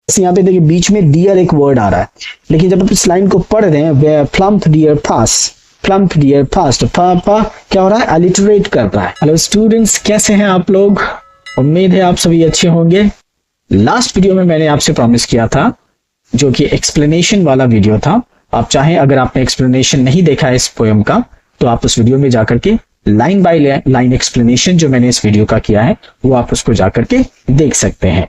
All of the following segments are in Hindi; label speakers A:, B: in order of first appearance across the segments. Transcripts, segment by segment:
A: यहाँ पे देखिए बीच में डियर एक वर्ड आ रहा है, लेकिन जब आप इस लाइन को पढ़ रहे हैं plump dear fast, plump dear fast, क्या हो रहा है, अलिटरेट कर रहा है। हेलो स्टूडेंट्स, कैसे हैं आप लोग? उम्मीद है आप सभी अच्छे होंगे। लास्ट वीडियो में मैंने आपसे प्रॉमिस किया था, जो कि एक्सप्लेनेशन वाला वीडियो था। आप चाहें, अगर आपने एक्सप्लेनेशन नहीं देखा है इस पोएम का, तो आप उस वीडियो में जाकर के लाइन बाय लाइन एक्सप्लेनेशन जो मैंने इस वीडियो का किया है वो आप उसको जाकर के देख सकते हैं।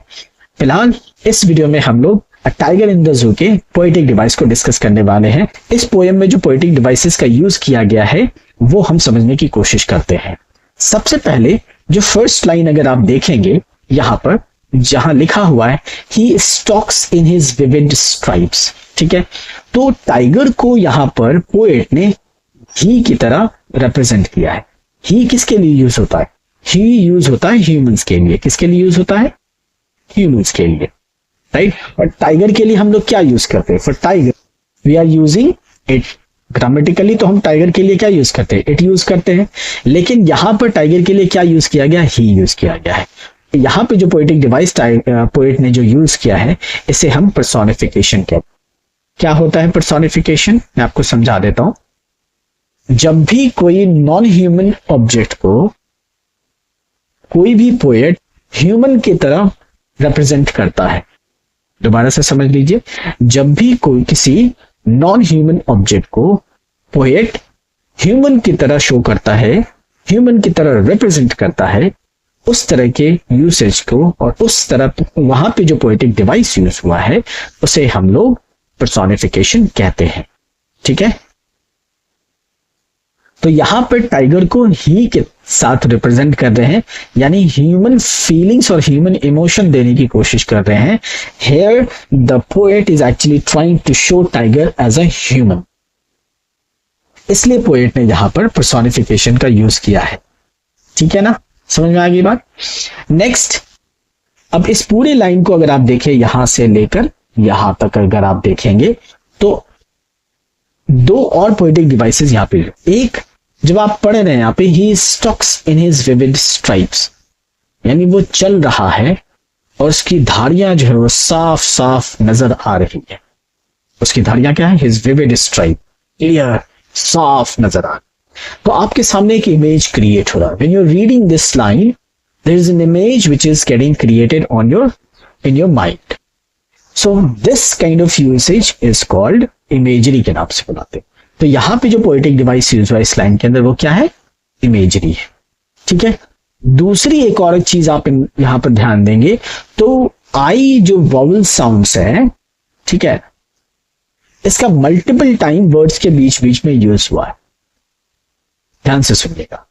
A: फिलहाल इस वीडियो में हम लोग a tiger in the zoo के पोएटिक डिवाइस को डिस्कस करने वाले हैं। इस पोएम में जो पोएटिक डिवाइसेस का यूज किया गया है वो हम समझने की कोशिश करते हैं। सबसे पहले जो फर्स्ट लाइन अगर आप देखेंगे, यहां पर जहां लिखा हुआ है he stalks in his vivid stripes, ठीक है, तो टाइगर को यहां पर पोएट ने ही की तरह रिप्रेजेंट किया है। ही किसके लिए यूज होता है? ही यूज होता है ह्यूमंस के लिए। किसके लिए यूज होता है? ह्यूमंस के लिए, राइट। और टाइगर के लिए हम लोग क्या यूज करते हैं? For tiger we are using it. Grammatically तो हम टाइगर के लिए क्या यूज करते हैं? इट यूज करते हैं, लेकिन यहां पर टाइगर के लिए क्या यूज किया गया? ही यूज किया गया है। यहां पे जो पोएटिक डिवाइस पोएट ने जो यूज किया है, इसे हम पर्सोनिफिकेशन कहते हैं। क्या होता है पर्सोनिफिकेशन? मैं आपको समझा देता हूं। जब भी कोई नॉन ह्यूमन ऑब्जेक्ट को कोई भी पोएट ह्यूमन की तरह रिप्रेजेंट करता है, दोबारा से समझ लीजिए, जब भी कोई किसी नॉन ह्यूमन ऑब्जेक्ट को पोएट ह्यूमन की तरह शो करता है, ह्यूमन की तरह रिप्रेजेंट करता है, उस तरह के यूसेज को और उस तरह वहां पे जो पोएटिक डिवाइस यूज हुआ है उसे हम लोग पर्सोनिफिकेशन कहते हैं, ठीक है। तो यहां पर टाइगर को ही के साथ रिप्रेजेंट कर रहे हैं, यानी ह्यूमन फीलिंग्स और ह्यूमन इमोशन देने की कोशिश कर रहे हैं। Here the poet is actually trying to show tiger as a human, इसलिए पोएट ने यहां पर पर्सोनिफिकेशन का यूज किया है, ठीक है ना। समझ में आ गई बात? नेक्स्ट, अब इस पूरी लाइन को अगर आप देखें, यहां से लेकर यहां तक अगर आप देखेंगे तो दो और पोएटिक डिवाइसेस यहां पे। एक, जब आप पढ़ रहे हैं यहां पे he stalks in his vivid stripes, यानी वो चल रहा है और उसकी धारियां जो है वो साफ साफ नजर आ रही है। उसकी धारियां क्या है? हिज विविड स्ट्राइप, क्लियर, साफ नजर आ रही। तो आपके सामने एक इमेज क्रिएट हो रहा है। When you are reading this line, there is an image which is getting created in your mind. So this kind of usage is called imagery के नाम से बुलाते हैं। तो यहां पे जो पोएटिक डिवाइस यूज हुआ इस लाइन के अंदर वो क्या है? इमेजरी है, ठीक है। दूसरी एक और चीज आप यहां पर ध्यान देंगे तो आई जो वॉवल साउंड्स है, ठीक है, इसका मल्टीपल टाइम वर्ड्स के बीच बीच में यूज हुआ है। ध्यान से सुनिएगा,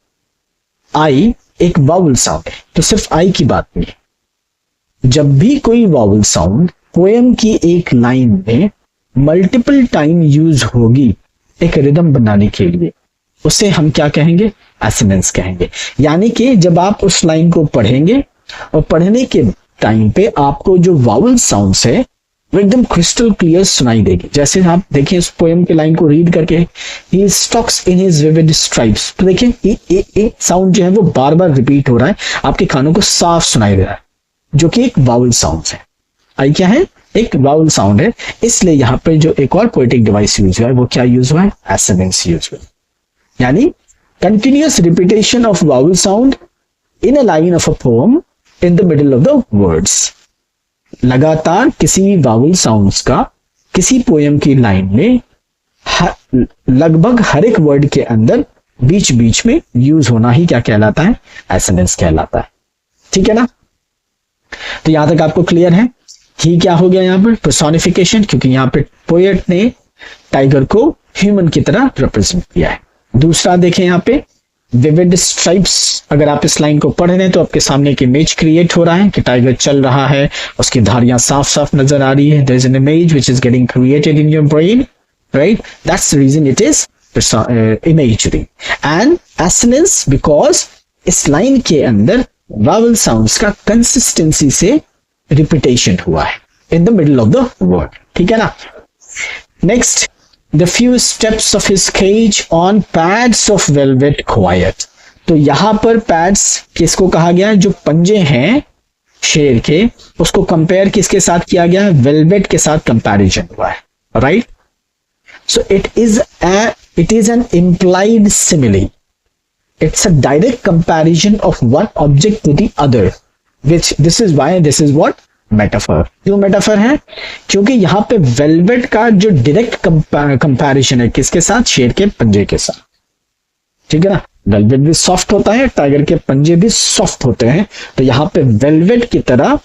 A: आई एक वॉवल साउंड है, तो सिर्फ आई की बात नहीं। जब भी कोई वॉवल साउंड पोएम की एक लाइन में मल्टीपल टाइम यूज होगी एक रिदम बनाने के लिए, उसे हम क्या कहेंगे? एसोनेंस कहेंगे। यानी कि जब आप उस लाइन को पढ़ेंगे और पढ़ने के टाइम पे आपको जो वावल साउंड्स है वो एकदम क्रिस्टल क्लियर सुनाई देगी। जैसे आप देखिए इस पोएम के लाइन को रीड करके, he stalks in his vivid stripes, तो देखिए एक साउंड जो है वो बार बार रिपीट हो रहा है, आपके कानों को साफ सुनाई दे रहा है, जो कि एक वावल साउंड है। आई क्या है? एक वावल साउंड है। इसलिए यहां पर जो एक और पोएटिक डिवाइस यूज हुआ है वो क्या यूज हुआ है? एसोनेंस यूज हुआ है। यानी continuous repetition of vowel sound in a line of a poem in the middle of the words. लगातार किसी वावल साउंड्स का किसी पोएम की लाइन में लगभग हर एक वर्ड के अंदर बीच बीच में यूज होना ही क्या कहलाता है? एसोनेंस कहलाता है, ठीक है ना। तो यहां तक आपको क्लियर है? ही क्या हो गया यहां पर? पर्सोनिफिकेशन, क्योंकि यहां पे पोएट ने टाइगर को ह्यूमन की तरह रिप्रेजेंट किया है। दूसरा देखें यहां पे विविड स्ट्राइप्स, अगर आप इस लाइन को पढ़ रहे हैं तो आपके सामने एक इमेज क्रिएट हो रहा है कि टाइगर चल रहा है, उसकी धारियां साफ साफ नजर आ रही है। There is an image which is getting created in your brain, right? That's the reason it is imagery and assonance, because इस लाइन के अंदर वावल साउंड्स का कंसिस्टेंसी से रिपीटेशन हुआ है in the middle of the word, ठीक है ना। Next, the few steps of his cage on pads of velvet quiet. तो यहां पर पैड्स किसको कहा गया है? जो पंजे हैं शेर के, उसको कंपेयर किसके साथ किया गया है? वेलवेट के साथ कंपैरिजन हुआ है, right? So it is an implied simile. It's a direct comparison of one object to the other, which this is why this is what metaphor. क्यों मेटाफर है? क्योंकि यहाँ पे वेलवेट का जो डायरेक्ट कंपैरिजन है किसके साथ? शेर के पंजे के साथ. ठीक है ना? वेलवेट भी सॉफ्ट होता है, टाइगर के पंजे भी सॉफ्ट होते हैं. तो यहाँ पे वेलवेट की तरह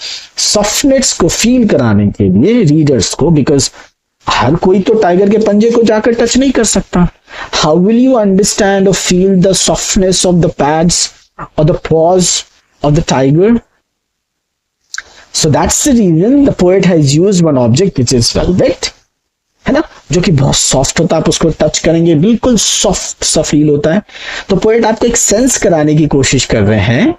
A: सॉफ्टनेस को फील कराने के लिए रीडर्स को, बिकॉज हर कोई तो टाइगर के पंजे को जाकर टच नहीं कर सकता. हाउ विल यू अंडरस्टैंड और feel the softness of the pads और the pause of the tiger? So that's the reason the poet has used one object which is velvet, है ना, जो कि बहुत सॉफ्ट होता है. आप उसको टच करेंगे बिल्कुल सॉफ्ट सा फील होता है. तो पोएट आपको एक सेंस कराने की कोशिश कर रहे हैं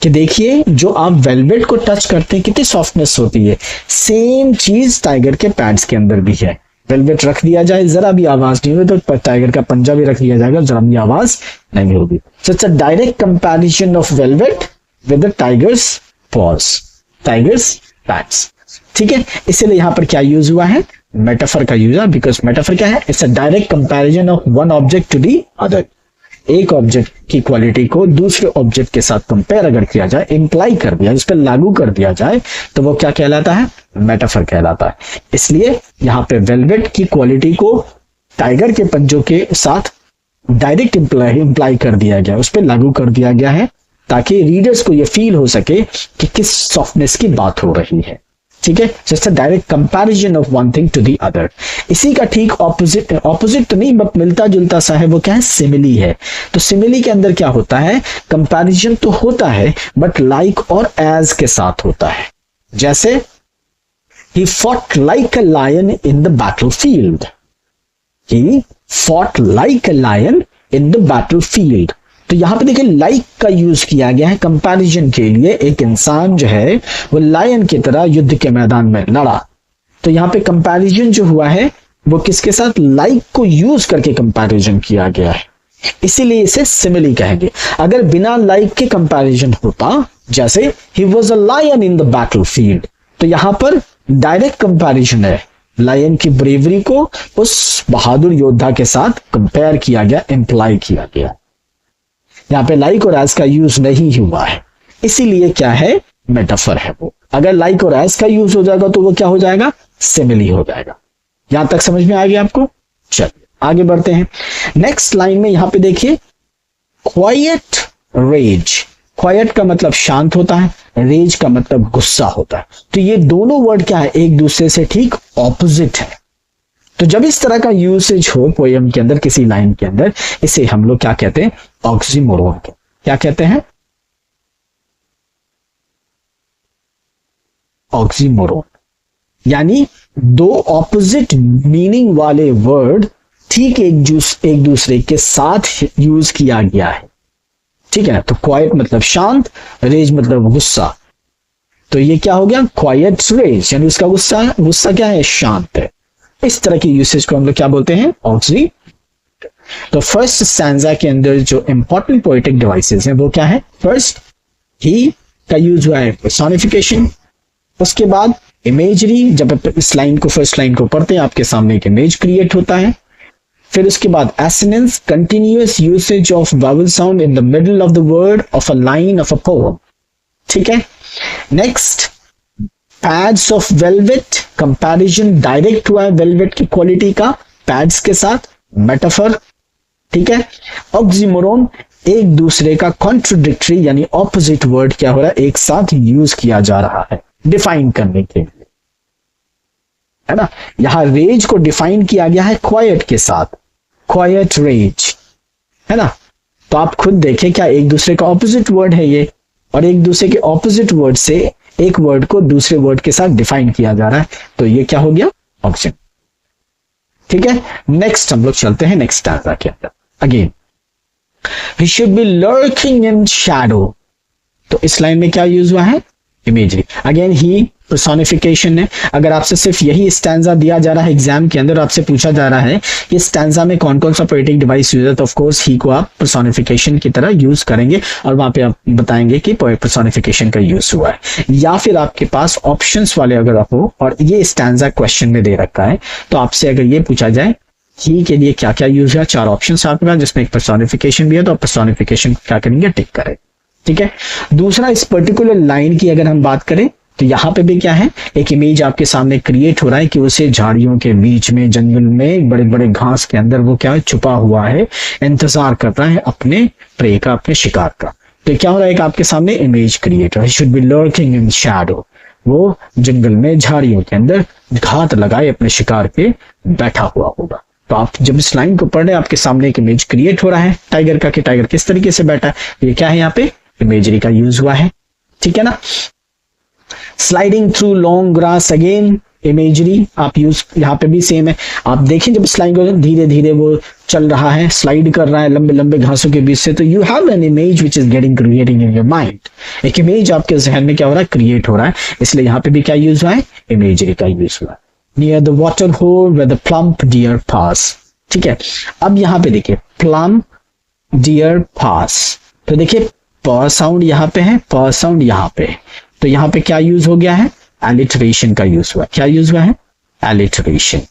A: कि देखिए जो आप वेलवेट को टच करते हैं कितनी सॉफ्टनेस होती है. सेम चीज टाइगर के पैड्स के अंदर भी है. वेलवेट रख दिया जाए, जरा भी आवाज नहीं होगी, तो टाइगर का पंजा भी रख दिया जाएगा, जरा भी आवाज नहीं होगी. So it's a direct comparison of velvet with the tigers pause, tigers pads. ठीक है, इसीलिए यहां पर क्या यूज हुआ है? मेटाफर का यूज है. बिकॉज मेटाफर क्या है? It's a direct comparison of one object to the other. एक ऑब्जेक्ट की क्वालिटी को दूसरे ऑब्जेक्ट के साथ कंपेयर अगर किया जाए, इंप्लाई कर दिया, उस पर लागू कर दिया जाए, तो वो क्या कहलाता है? मेटाफर कहलाता है. इसलिए यहां पे वेलवेट की क्वालिटी को टाइगर के पंजों के साथ डायरेक्ट इंप्लाई कर दिया गया, उस पर लागू कर दिया गया है, ताकि रीडर्स को यह फील हो सके कि किस सॉफ्टनेस की बात हो रही है. ठीक है, just direct comparison of one thing to the other. इसी का ठीक ऑपोजिट तो नहीं बट मिलता जुलता सा है, वो क्या है? सिमिली है. तो सिमिली के अंदर क्या होता है? कंपैरिजन तो होता है बट लाइक और एज के साथ होता है. जैसे he fought like a lion in the battlefield. He fought like a lion in the battlefield. तो यहां पे देखिए लाइक का यूज किया गया है कंपैरिजन के लिए. एक इंसान जो है वो लायन की तरह युद्ध के मैदान में लड़ा. तो यहां पे कंपैरिजन जो हुआ है वो किसके साथ? लाइक को यूज करके कंपैरिजन किया गया है, इसीलिए इसे सिमिली कहेंगे. अगर बिना लाइक के कंपैरिजन होता, जैसे he was a lion in the battlefield, तो यहां पर डायरेक्ट कंपैरिजन है. लायन की ब्रेवरी को उस बहादुर योद्धा के साथ कंपेयर किया गया, इंप्लाई किया गया. यहां पे लाइक और एज का यूज नहीं हुआ है, इसीलिए क्या है? मेटाफर है वो. अगर लाइक और एज का यूज हो जाएगा तो वो क्या हो जाएगा? सिमिली हो जाएगा. यहां तक समझ में आ गया आपको? चलिए आगे बढ़ते हैं. नेक्स्ट लाइन में यहां पे देखिए, क्वाइट रेज. क्वाइट का मतलब शांत होता है, रेज का मतलब गुस्सा होता है. तो ये दोनों वर्ड क्या है? एक दूसरे से ठीक ऑपोजिट है. तो जब इस तरह का यूसेज हो पोएम के अंदर, किसी लाइन के अंदर, इसे हम लोग क्या कहते हैं? ऑक्सीमोरोन. क्या कहते हैं? ऑक्सीमोरोन. यानी दो ऑपोजिट मीनिंग वाले वर्ड ठीक एक दूसरे के साथ यूज किया गया है. ठीक है ना? तो क्वाइट मतलब शांत, रेज मतलब गुस्सा. तो ये क्या हो गया? क्वाइट रेज, यानी उसका गुस्सा क्या है? शांत है. इस तरह की यूसेज को हम लोग क्या बोलते हैं? ऑक्सी. तो फर्स्ट स्टैंजा के अंदर जो इंपॉर्टेंट पोएटिक डिवाइसेस हैं वो क्या है? फर्स्ट ही का यूज हुआ है पर्सोनिफिकेशन. उसके बाद इमेजरी. जब आप इस लाइन को, फर्स्ट लाइन को पढ़ते हैं, आपके सामने एक इमेज क्रिएट होता है. फिर उसके बाद assonance, continuous usage of vowel sound in the middle of the word of a line of a poem. ठीक है. Next, pads of velvet, comparison direct हुआ है वेलवेट की क्वालिटी का पैड्स के साथ. मेटाफर. ठीक है. ऑक्सीमोरोन, एक दूसरे का कॉन्ट्रोडिक्टरी यानी ऑपोजिट वर्ड क्या हो रहा है? एक साथ यूज किया जा रहा है डिफाइन करने के लिए, है ना. यहां रेज को डिफाइन किया गया है क्वाइट के साथ, क्वाइट रेज, है ना. तो आप खुद देखें, क्या एक दूसरे का ऑपोजिट वर्ड है ये, और एक दूसरे के ऑपोजिट वर्ड से एक वर्ड को दूसरे वर्ड के साथ डिफाइन किया जा रहा है. तो ये क्या हो गया? ऑप्शन. ठीक है. नेक्स्ट हम लोग चलते हैं नेक्स्ट स्टैंजा के अंदर. Again, we should be lurking in shadow. तो इस लाइन में क्या यूज हुआ है? इमेजरी। अगेन ही पर्सोनिफिकेशन है। अगर आपसे सिर्फ यही स्टैंजा दिया जा रहा है एग्जाम के अंदर, आपसे पूछा जा रहा है कि स्टैंजा में कौन कौन सा पोएटिक डिवाइस यूज है, तो ऑफ कोर्स ही को आप पर्सोनिफिकेशन की तरह यूज करेंगे और वहां पे आप बताएंगे कि पर्सोनिफिकेशन का यूज हुआ है। या फिर आपके पास ऑप्शंस वाले अगर आप हो और ये स्टैंजा क्वेश्चन में दे रखा है, तो आपसे अगर ये पूछा जाए ही के लिए क्या क्या यूज है, 4 ऑप्शन आपके पास जिसमें एक पर्सोनिफिकेशन भी है, तो आप पर्सोनिफिकेशन क्या करेंगे, टिक करें। ठीक है। दूसरा, इस पर्टिकुलर लाइन की अगर हम बात करें तो यहाँ पे भी क्या है, एक इमेज आपके सामने क्रिएट हो रहा है कि उसे झाड़ियों के बीच में, जंगल में, बड़े बड़े घास के अंदर वो क्या है, छुपा हुआ है, इंतजार कर रहा है अपने प्रे का, अपने शिकार का। तो क्या हो रहा है, आपके सामने इमेज क्रिएट हो रहा है, should be lurking in shadow, वो जंगल में झाड़ियों के अंदर घात लगाए अपने शिकार पे बैठा हुआ होगा। तो आप जब इस लाइन को पढ़ रहे हैं, आपके सामने एक इमेज क्रिएट हो रहा है टाइगर का, कि टाइगर किस तरीके से बैठा है, ये क्या है, यहाँ पे इमेजरी का यूज हुआ है। ठीक है ना। Sliding through long grass, again imagery आप यूज, यहाँ पे भी सेम है। आप देखें जब स्लाइड को धीरे धीरे वो चल रहा है, स्लाइड कर रहा है लंबे लंबे घासों के बीच से, तो you have an image which is getting creating in your mind. एक इमेज आपके जहन में क्या हो रहा है, क्रिएट हो रहा है, इसलिए यहाँ पे भी क्या यूज हुआ है, इमेजरी का यूज हुआ है। Near the water hole where the plump deer pass. ठीक है। अब यहाँ पे देखिए प्लम्प डियर पास, तो देखिए प साउंड यहाँ पे है, प साउंड यहाँ पे है, तो यहाँ पे क्या यूज हो गया है, एलिटरेशन का यूज हुआ। क्या यूज हुआ है, एलिटरेशन।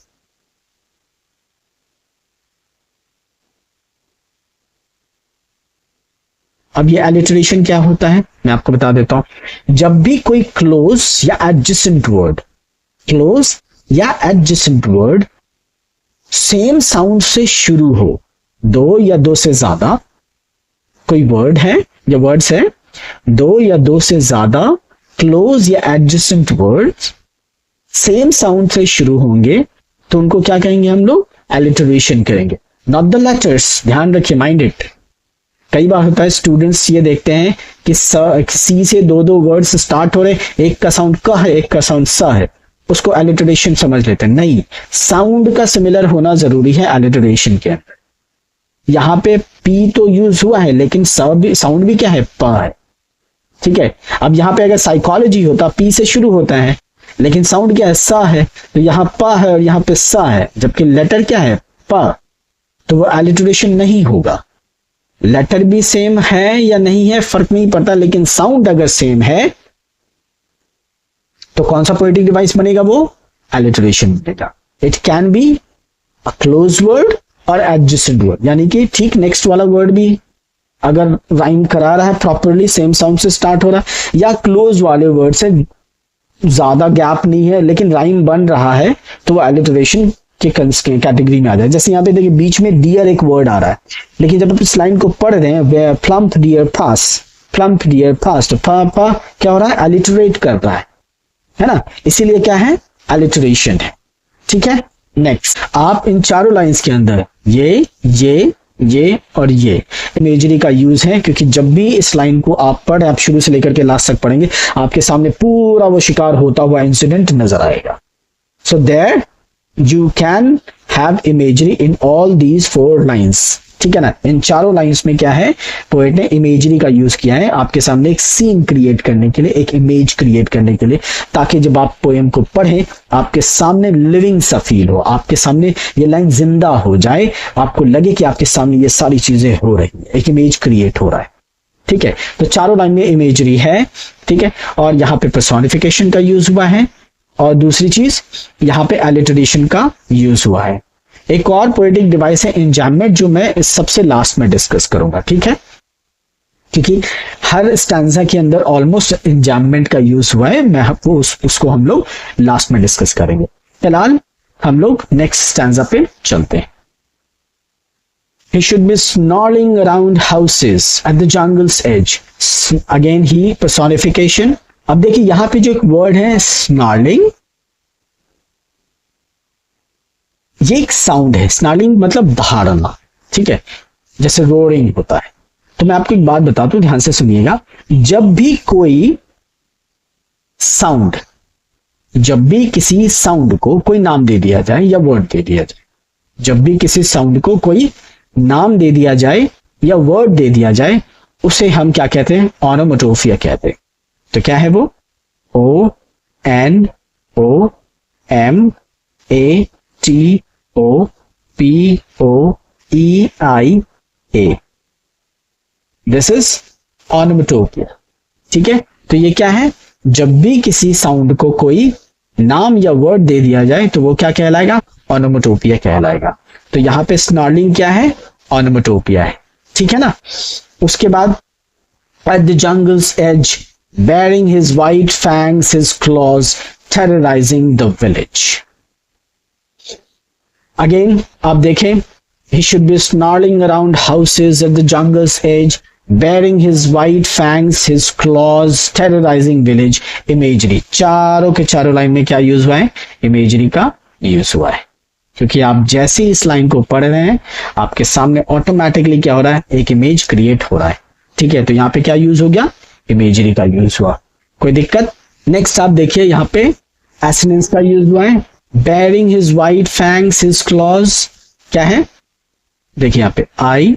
A: अब ये एलिटरेशन क्या होता है, मैं आपको बता देता हूं। जब भी कोई क्लोज या एडजेसेंट वर्ड, क्लोज या एडजेसेंट वर्ड सेम साउंड से शुरू हो, 2 या 2 से ज्यादा कोई वर्ड है या वर्ड्स है, 2 या 2 से ज्यादा क्लोज या एडजेसेंट वर्ड्स सेम साउंड से शुरू होंगे, तो उनको क्या कहेंगे हम लोग, एलिटरेशन करेंगे। नॉट द लेटर्स, ध्यान रखिए, माइंड इट। कई बार होता है स्टूडेंट्स ये देखते हैं कि सी से 2 वर्ड्स स्टार्ट हो रहे, एक का साउंड क है, एक का साउंड स है, उसको एलिटरेशन समझ लेते हैं। नहीं, साउंड का सिमिलर होना जरूरी है एलिटरेशन के अंदर। यहां पे पी तो यूज हुआ है, लेकिन साउंड भी क्या है, प है। ठीक है। अब यहां पे अगर साइकोलॉजी होता, पी से शुरू होता है, लेकिन साउंड क्या है, सा है, तो यहां प है और यहां पे सा है, जबकि लेटर क्या है, प, तो वो एलिटरेशन नहीं होगा। लेटर भी सेम है या नहीं है फर्क नहीं पड़ता, लेकिन साउंड अगर सेम है तो कौन सा पोएटिक डिवाइस बनेगा, वो एलिटरेशन बनेगा। It can be a close word और एडजेसेंट वर्ड, यानी कि ठीक नेक्स्ट वाला वर्ड भी अगर राइम करा रहा है प्रॉपरली, सेम साउंड से स्टार्ट हो रहा है, या क्लोज वाले वर्ड से ज्यादा गैप नहीं है लेकिन राइम बन रहा है, तो वो एलिटरेशन के कैटेगरी में आ जाए। जैसे यहाँ पे देखिए बीच में डियर एक वर्ड आ रहा है, लेकिन जब आप इस लाइन को पढ़ रहे हैं, प्लम्प डियर पास, प्लम्प डियर पास, तो पा क्या हो रहा है, एलिटरेट कर रहा है ना, इसीलिए क्या है, एलिटरेशन है। ठीक है। नेक्स्ट, आप इन चारों लाइंस के अंदर ये और ये इमेजरी का यूज है, क्योंकि जब भी इस लाइन को आप पढ़े, आप शुरू से लेकर के लास्ट तक पढ़ेंगे, आपके सामने पूरा वो शिकार होता हुआ इंसिडेंट नजर आएगा। So there you can have imagery in all these 4 lines. ठीक है ना। इन चारों लाइंस में क्या है, पोएट ने इमेजरी का यूज किया है आपके सामने एक सीन क्रिएट करने के लिए, एक इमेज क्रिएट करने के लिए, ताकि जब आप पोएम को पढ़ें आपके सामने लिविंग सा फील हो, आपके सामने ये लाइन जिंदा हो जाए, आपको लगे कि आपके सामने ये सारी चीजें हो रही है, एक इमेज क्रिएट हो रहा है। ठीक है। तो चारों लाइन में इमेजरी है। ठीक है। और यहाँ पे पर्सोनिफिकेशन का यूज हुआ है, और दूसरी चीज यहाँ पे एलिटरेशन का यूज हुआ है। एक और पोएटिक डिवाइस है एंजाममेंट, जो मैं इस सबसे लास्ट में डिस्कस करूंगा। ठीक है। क्योंकि हर स्टैंजा के अंदर ऑलमोस्ट एंजाममेंट का यूज हुआ है, मैं आपको उसको हम लोग लास्ट में डिस्कस करेंगे। फिलहाल हम लोग नेक्स्ट स्टैंजा पे चलते हैं। He should be snarling around houses at the jungle's edge. Again he personification. अब देखिए यहां पे जो एक वर्ड है snarling, ये एक साउंड है। स्नार्लिंग मतलब दहाड़ना। ठीक है। जैसे रोरिंग होता है। तो मैं आपको एक बात बताता हूं, ध्यान से सुनिएगा। जब भी कोई साउंड, जब भी किसी साउंड को कोई नाम दे दिया जाए या वर्ड दे दिया जाए, जब भी किसी साउंड को कोई नाम दे दिया जाए या वर्ड दे दिया जाए, उसे हम क्या कहते हैं, ऑनोमोटोफिया कहते हैं। तो क्या है वो, O N O M A T O P O E I A, this is onomatopoeia. ठीक है, तो ये क्या है, जब भी किसी साउंड को कोई नाम या वर्ड दे दिया जाए तो वो क्या कहलाएगा, ऑनोमेटोपिया कहलाएगा। तो यहाँ पे स्नॉर्लिंग क्या है, ऑनोमेटोपिया है। ठीक है ना। उसके बाद at the jungles edge bearing his white fangs, his claws, terrorizing the village. Again, आप देखें, he should be snarling around houses at the jungle's edge, bearing his white fangs, his claws, terrorizing village. Imagery, चारों के चारों लाइन में क्या यूज हुआ है, इमेजरी का यूज हुआ है। क्योंकि आप जैसे इस लाइन को पढ़ रहे हैं आपके सामने ऑटोमेटिकली क्या हो रहा है, एक इमेज क्रिएट हो रहा है। ठीक है, तो यहाँ पे क्या यूज हो गया, इमेजरी का यूज हुआ। कोई दिक्कत। नेक्स्ट आप देखिए, यहाँ पे एसिनेंस का यूज हुआ है, bearing his white fangs, his claws, क्या है, देखिए यहाँ पे आई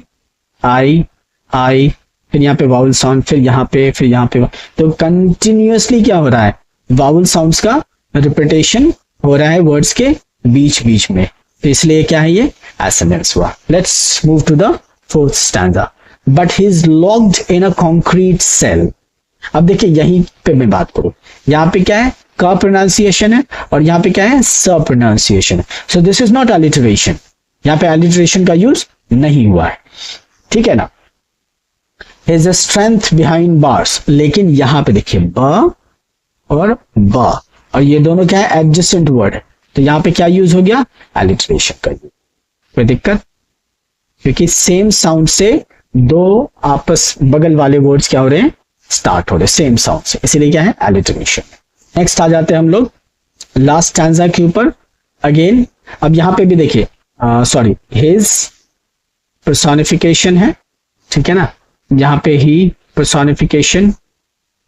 A: आई आई, फिर यहाँ पे वाउल साउंड, फिर यहाँ पे, तो कंटिन्यूअसली क्या हो रहा है, वाउल साउंड्स का रिपीटेशन हो रहा है वर्ड्स के बीच बीच में, तो इसलिए क्या है, ये एसिनेंस हुआ। Let's move to the fourth stanza. But he is locked in a concrete cell. अब देखिए यहीं पे मैं बात करूं, यहाँ पे क्या है, का प्रोनाउंसिएशन है और यहाँ पे क्या है, स प्रोनाउंसिएशन है। So this is not alliteration, यहाँ पे अलिटरेशन का यूज नहीं हुआ है। ठीक है ना। Is a strength behind bars, लेकिन यहाँ पे देखिए ब और ब, और ये दोनों क्या है, एडजेसेंट वर्ड है, तो यहाँ पे क्या यूज हो गया, अलिटरेशन का यूज। कोई दिक्कत, क्योंकि सेम साउंड से दो आपस बगल वाले वर्ड्स क्या हो रहे हैं, स्टार्ट हो रहे सेम साउंड से, इसीलिए क्या है, अलिटरेशन। नेक्स्ट आ जाते हैं हम लोग लास्ट स्टैंजा के ऊपर। अगेन अब यहां पे भी देखिए, सॉरी, हिज पर्सोनिफिकेशन है। ठीक है ना, यहाँ पे ही पर्सोनिफिकेशन,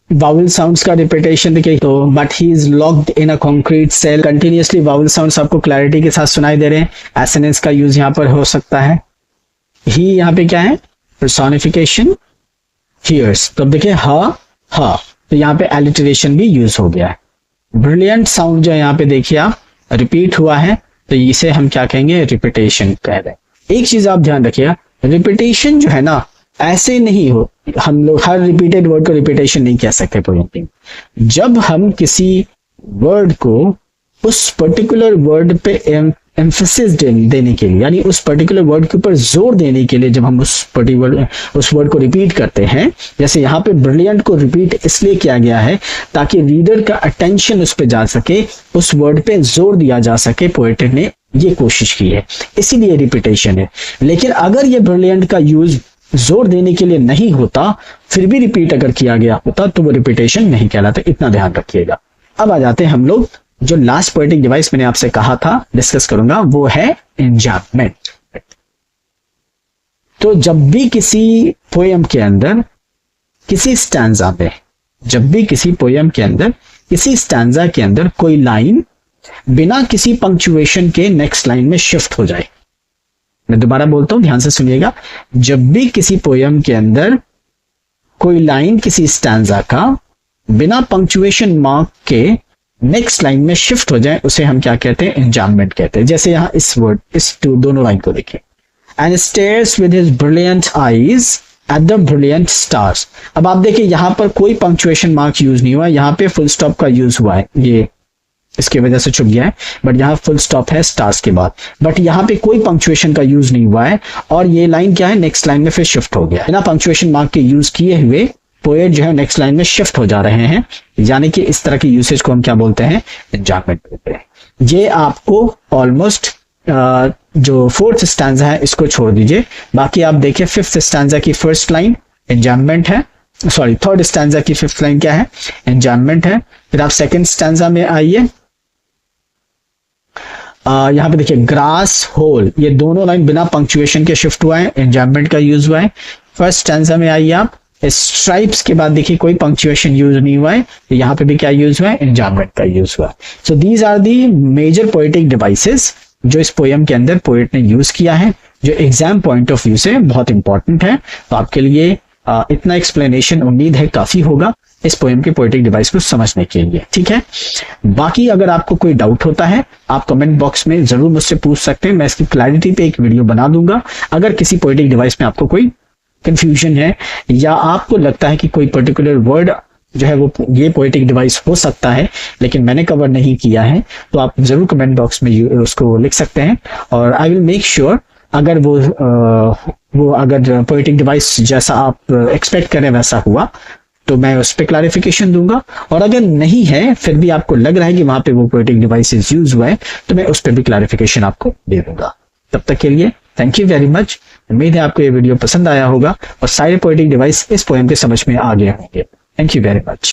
A: वाउल साउंड्स का रिपीटेशन देखिए, तो but he is locked in a concrete cell, continuously vowel sounds आपको क्लैरिटी के साथ सुनाई दे रहे हैं। एसएनएस का यूज यहाँ पर हो सकता है। ही यहाँ पे क्या है, पर्सोनिफिकेशन, हियर्स, तो अब देखिए हा, तो यहाँ पे एलिटरेशन भी यूज हो गया है। ब्रिलियंट साउंड जो है यहाँ पे देखिए आप, रिपीट हुआ है, तो इसे हम क्या कहेंगे, रिपीटेशन कह रहे हैं। एक चीज आप ध्यान रखिएगा, रिपीटेशन जो है ना, ऐसे नहीं हो, हम लोग हर रिपीटेड वर्ड को रिपीटेशन नहीं कह सकते पोएम। जब हम किसी वर्ड को उस पर्टिकुलर वर्ड पे एम्फेसिस देने के लिए, यानी उस पर्टिकुलर वर्ड के ऊपर जोर देने के लिए, जब हम उस वर्ड को रिपीट करते हैं, जैसे यहाँ पे ब्रिलियंट को रिपीट इसलिए किया गया है ताकि रीडर का अटेंशन उस पे जा सके, उस वर्ड पे जोर दिया जा सके, पोएट ने ये कोशिश की है, इसीलिए रिपीटेशन है। लेकिन अगर ये ब्रिलियंट का यूज जोर देने के लिए नहीं होता, फिर भी रिपीट अगर किया गया होता, तो वो रिपीटेशन नहीं कहलाता, इतना ध्यान रखिएगा। अब आ जाते हैं हम लोग, जो लास्ट पोएटिक डिवाइस मैंने आपसे कहा था डिस्कस करूंगा, वो है एन्जाम्पमेंट। तो जब भी किसी पोएम के अंदर, किसी स्टैंजा में, जब भी किसी पोएम के अंदर, किसी स्टैंजा के अंदर कोई लाइन बिना किसी पंक्चुएशन के नेक्स्ट लाइन में शिफ्ट हो जाए, मैं दोबारा बोलता हूं, ध्यान से सुनिएगा, जब भी किसी पोएम के अंदर कोई लाइन किसी स्टैंजा का बिना पंक्चुएशन मार्क के नेक्स्ट लाइन में शिफ्ट हो जाए, उसे हम क्या कहते हैं, एन्जाम्पमेंट कहते हैं। जैसे यहां इस वर्ड, इस दोनों लाइन को देखिए, and stairs with his brilliant eyes at the brilliant stars. अब आप देखिए यहां पर कोई पंक्चुएशन मार्क यूज नहीं हुआ, यहां पे फुल स्टॉप का यूज हुआ है, ये इसकी वजह से छुप गया है, बट यहाँ फुल स्टॉप है स्टार्स के बाद, बट यहाँ पे कोई पंक्चुएशन का यूज नहीं हुआ है, और ये लाइन क्या है, नेक्स्ट लाइन में फिर शिफ्ट हो गया। बिना पंक्चुएशन मार्क के यूज किए हुए पोएट जो है नेक्स्ट लाइन में शिफ्ट हो जा रहे हैं, यानी कि इस तरह की यूसेज को हम क्या बोलते हैं, एन्जाम्पमेंट बोलते हैं। ये आपको ऑलमोस्ट जो फोर्थ स्टैंजा है इसको छोड़ दीजिए, बाकी आप देखिए फिफ्थ स्टैंजा की फर्स्ट लाइन एन्जाम्पमेंट है, सॉरी थर्ड स्टैंजा की फिफ्थ लाइन क्या है, एन्जाम्पमेंट है। फिर आप सेकंड स्टैंजा में आइए, यहां पे देखिए ग्रास होल, ये दोनों लाइन बिना पंक्चुएशन के शिफ्ट हुआ है, एन्जाम्पमेंट का यूज हुआ है। फर्स्ट स्टैंजा में आइए आप, स्ट्राइप्स के बाद देखिए कोई पंक्चुएशन यूज नहीं हुआ है, तो यहाँ पे भी क्या यूज हुआ है, एन्जाम्पमेंट का यूज हुआ है। So these are the major poetic devices जो इस पोएम के अंदर पोएट ने यूज किया है, जो एग्जाम पॉइंट ऑफ व्यू से बहुत इंपॉर्टेंट है। तो आपके लिए इतना एक्सप्लेनेशन उम्मीद है काफी होगा। इस पोएम के पोएटिक डिवाइस को समझने के लिए। ठीक है, बाकी अगर आपको कोई डाउट होता है आप कमेंट बॉक्स में जरूर मुझसे पूछ सकते हैं, मैं इसकी क्लैरिटी पे एक वीडियो बना दूंगा। अगर किसी पोएटिक डिवाइस में आपको कोई कंफ्यूजन है या आपको लगता है कि कोई पर्टिकुलर वर्ड जो है वो ये पोएटिक डिवाइस हो सकता है लेकिन मैंने कवर नहीं किया है, तो आप जरूर कमेंट बॉक्स में उसको लिख सकते हैं और आई विल मेक श्योर अगर वो अगर पोएटिक डिवाइस जैसा आप एक्सपेक्ट करें वैसा हुआ तो मैं उस पर क्लैरिफिकेशन दूंगा, और अगर नहीं है फिर भी आपको लग रहा है कि वहां पे वो पोएटिक डिवाइसेस यूज हुआ है तो मैं उस पर भी क्लैरिफिकेशन आपको दे दूंगा। तब तक के लिए थैंक यू वेरी मच। उम्मीद है आपको ये वीडियो पसंद आया होगा और सारे पोएटिक डिवाइस इस पोएम के समझ में आ गए होंगे। Thank you very much.